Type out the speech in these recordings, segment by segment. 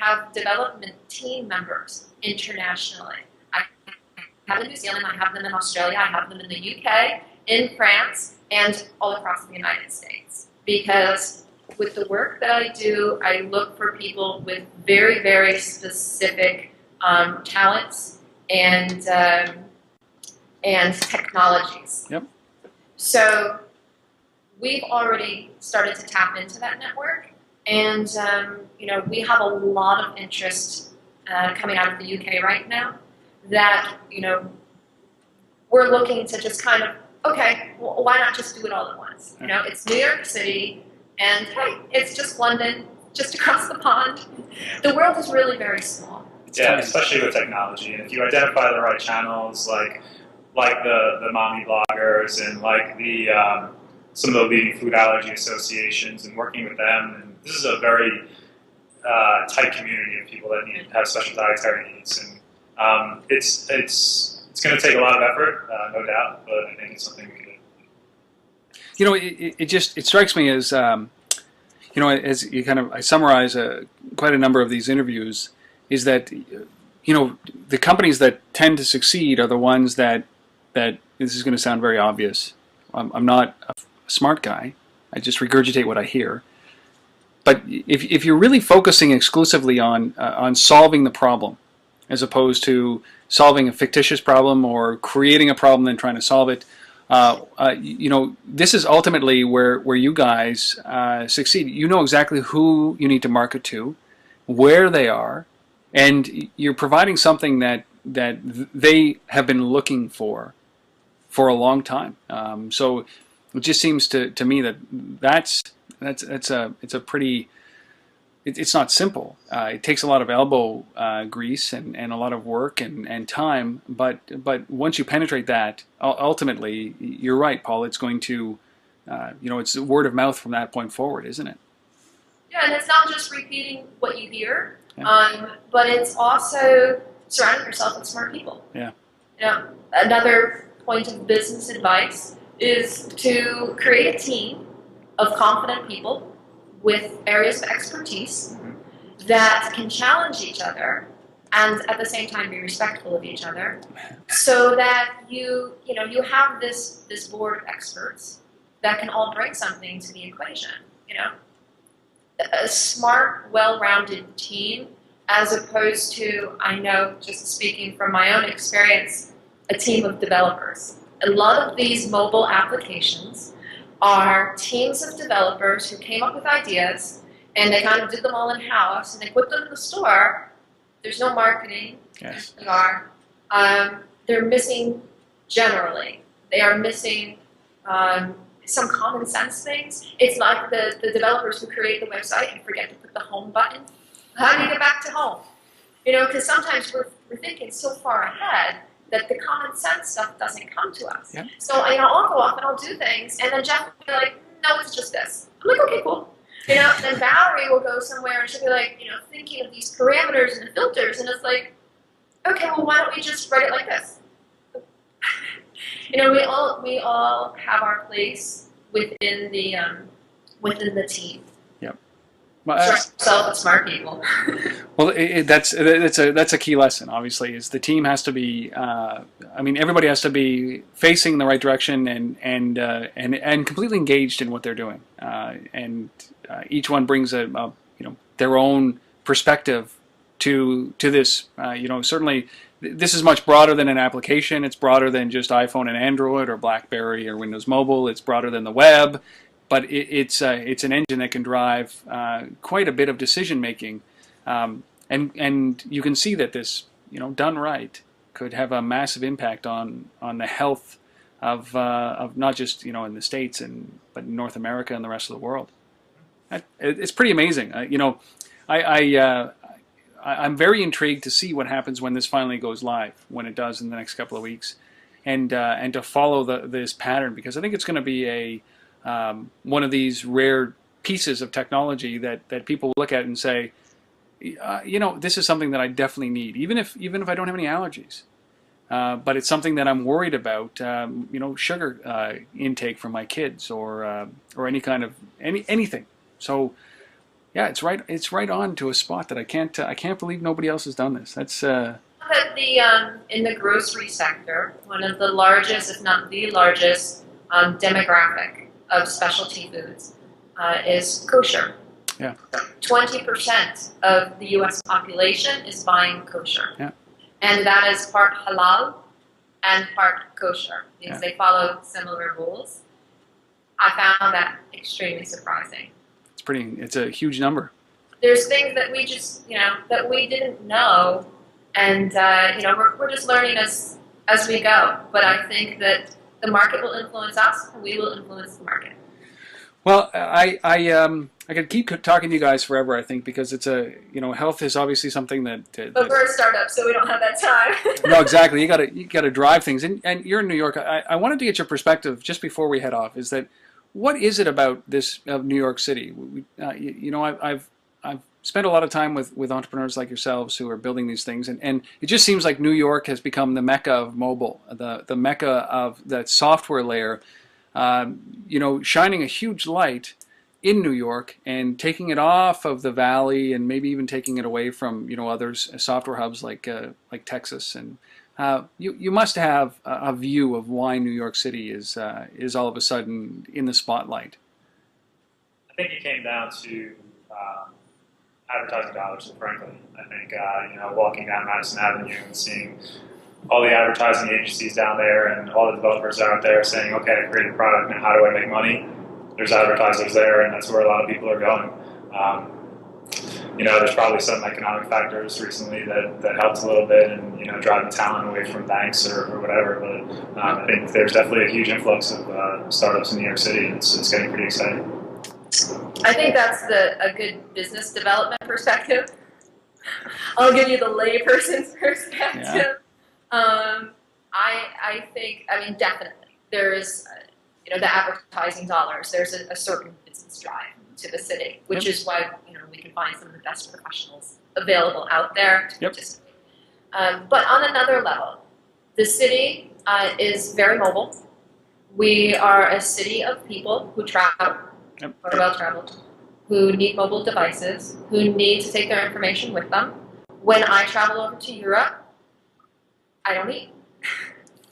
have development team members internationally. I have them in New Zealand, I have them in Australia, I have them in the UK, in France, and all across the United States. Because with the work that I do, I look for people with very, very specific talents and technologies. Yep. So we've already started to tap into that network, and we have a lot of interest coming out of the UK right now. That we're looking to just kind of, okay, well, why not just do it all at once? It's New York City, and hey, it's just London, just across the pond. The world is really very small. Yeah, especially with technology, and if you identify the right channels, like the mommy bloggers and like the some of the leading food allergy associations, and working with them, and this is a very tight community of people that have special dietary needs, and it's going to take a lot of effort, no doubt, but I think it's something we can do. It strikes me as as you kind of I summarize quite a number of these interviews, is that the companies that tend to succeed are the ones that this is going to sound very obvious. I'm not a smart guy. I just regurgitate what I hear. But if you're really focusing exclusively on solving the problem, as opposed to solving a fictitious problem or creating a problem and trying to solve it, this is ultimately where you guys succeed. You know exactly who you need to market to, where they are, and you're providing something that they have been looking for a long time. So it just seems to me it's a pretty. It's not simple. It takes a lot of elbow grease and a lot of work and time. But once you penetrate that, ultimately, you're right, Paul. It's going to, it's word of mouth from that point forward, isn't it? Yeah, and it's not just repeating what you hear, Yeah. but it's also surrounding yourself with smart people. Yeah. Another point of business advice is to create a team of confident people with areas of expertise that can challenge each other and at the same time be respectful of each other, so that you have this board of experts that can all bring something to the equation. A smart, well-rounded team, as opposed to, I know, just speaking from my own experience, a team of developers. A lot of these mobile applications are teams of developers who came up with ideas, and they kind of did them all in-house, and they put them in the store. There's no marketing. Yes. They're missing, generally, they are missing some common sense things. It's like the developers who create the website and forget to put the home button. How do you get back to home? Because sometimes we're thinking so far ahead that the common sense stuff doesn't come to us. Yep. So I'll go off and I'll do things, and then Jeff will be like, no, it's just this. I'm like, okay, cool. Then Valerie will go somewhere and she'll be like, thinking of these parameters and the filters, and it's like, okay, well, why don't we just write it like this? We all have our place within the team. Yep. Well, with smart people. Well, that's a key lesson. Obviously, is the team has to be. Everybody has to be facing the right direction and completely engaged in what they're doing. And each one brings their own perspective to this. Certainly, this is much broader than an application. It's broader than just iPhone and Android or BlackBerry or Windows Mobile. It's broader than the web. But it's an engine that can drive quite a bit of decision making, and you can see that this, done right, could have a massive impact on the health of not just in the States but in North America and the rest of the world. It's pretty amazing. I'm very intrigued to see what happens when this finally goes live, when it does in the next couple of weeks, and to follow this pattern, because I think it's going to be one of these rare pieces of technology that people look at and say, this is something that I definitely need, even if I don't have any allergies. But it's something that I'm worried about, sugar intake for my kids or any kind of anything. So, Yeah, it's right on to a spot that I can't believe nobody else has done this. That's But in the grocery sector, one of the largest, if not the largest, demographic of specialty foods is kosher. Yeah. 20% of the U.S. population is buying kosher. Yeah. And that is part halal and part kosher, because Yeah. they follow similar rules. I found that extremely surprising. it's a huge number. There's things that we just, that we didn't know, and, we're just learning as we go. But I think that the market will influence us, and we will influence the market. Well, I could keep talking to you guys forever, I think, because it's health is obviously something that. But we're a startup, so we don't have that time. No, exactly. You gotta drive things, and you're in New York. I wanted to get your perspective just before we head off. Is that what is it about this of New York City? I've spent a lot of time with entrepreneurs like yourselves who are building these things, and it just seems like New York has become the mecca of mobile, the mecca of that software layer. Shining a huge light in New York and taking it off of the valley, and maybe even taking it away from others software hubs like Texas. And you must have a view of why New York City is all of a sudden in the spotlight. I think it came down to advertising dollars, frankly. I think walking down Madison Avenue and seeing all the advertising agencies down there and all the developers out there saying, okay, I created a product, now how do I make money? There's advertisers there, and that's where a lot of people are going. There's probably some economic factors recently that helped a little bit, and driving talent away from banks or whatever. But I think there's definitely a huge influx of startups in New York City, and it's getting pretty exciting. I think that's a good business development perspective. I'll give you the layperson's perspective. Yeah. I think, definitely, there's, the advertising dollars. There's a certain business drive to the city, which is why, we can find some of the best professionals available out there to participate. But on another level, the city is very mobile. We are a city of people who travel, are well-traveled, who need mobile devices, who need to take their information with them. When I travel over to Europe, I don't eat.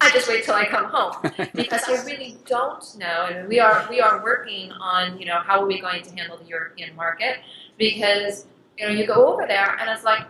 I just wait till I come home, because I really don't know. And we are working on how are we going to handle the European market, because you go over there and it's like,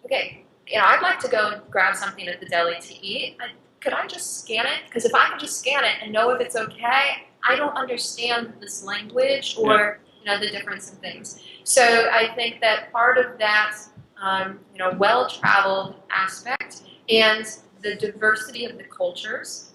okay, I'd like to go and grab something at the deli to eat. Could I just scan it? Because if I can just scan it and know if it's okay, I don't understand this language or the difference in things. So I think that part of that well-traveled aspect and the diversity of the cultures,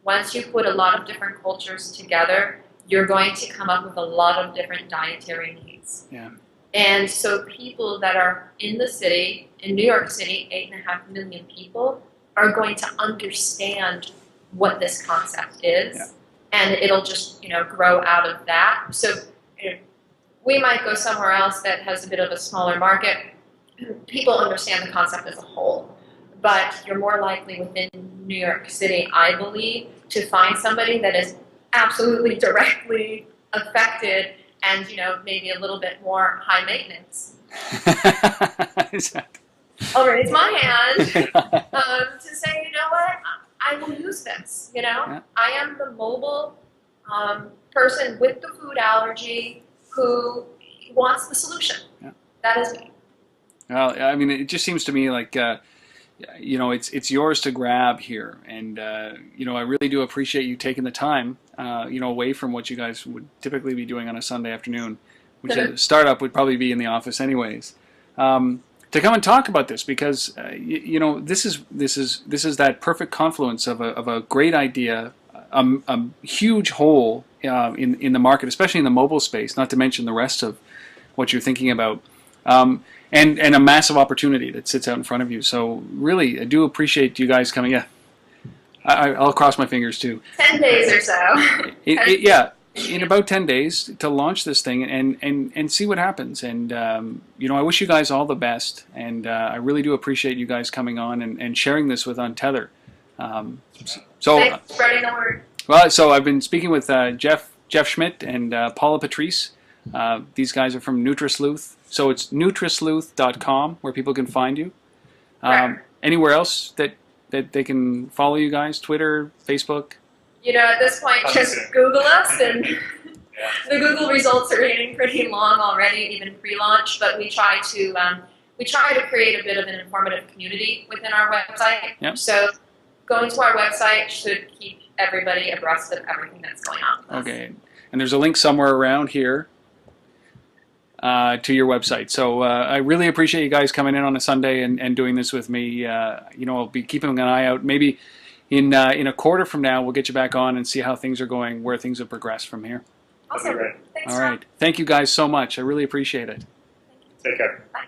once you put a lot of different cultures together, you're going to come up with a lot of different dietary needs. Yeah. And so people that are in the city, in New York City, 8.5 million people, are going to understand what this concept is, and it'll just grow out of that. So we might go somewhere else that has a bit of a smaller market. People understand the concept as a whole. But you're more likely within New York City, I believe, to find somebody that is absolutely directly affected and, maybe a little bit more high maintenance. I'll raise my hand to say, you know what, I will use this. I am the mobile person with the food allergy who wants the solution. Yeah. That is me. Well, it just seems to me like... it's yours to grab here, and I really do appreciate you taking the time, away from what you guys would typically be doing on a Sunday afternoon, which a startup would probably be in the office anyways, to come and talk about this, because this is that perfect confluence of a great idea, a huge hole in the market, especially in the mobile space, not to mention the rest of what you're thinking about. And a massive opportunity that sits out in front of you. So really, I do appreciate you guys coming. Yeah, I'll cross my fingers too. 10 days or so. In about 10 days to launch this thing and see what happens. And I wish you guys all the best. And I really do appreciate you guys coming on and sharing this with Untether. Thanks for spreading the word. Well, so I've been speaking with Jeff Schmidt and Paula Patrice These guys are from nutrisleuth, so it's nutrisleuth.com where people can find you. Anywhere else that they can follow you guys? Twitter, Facebook? You know, at this point, just Google us, and the Google results are getting pretty long already, even pre-launch. But we try to create a bit of an informative community within our website. Yep. So going to our website should keep everybody abreast of everything that's going on with us. Okay, and there's a link somewhere around here to your website. So I really appreciate you guys coming in on a Sunday and doing this with me. You know, I'll be keeping an eye out. Maybe in a quarter from now, we'll get you back on and see how things are going, where things have progressed from here. Awesome. Thanks, All right. Thank you guys so much. I really appreciate it. Take care. Bye.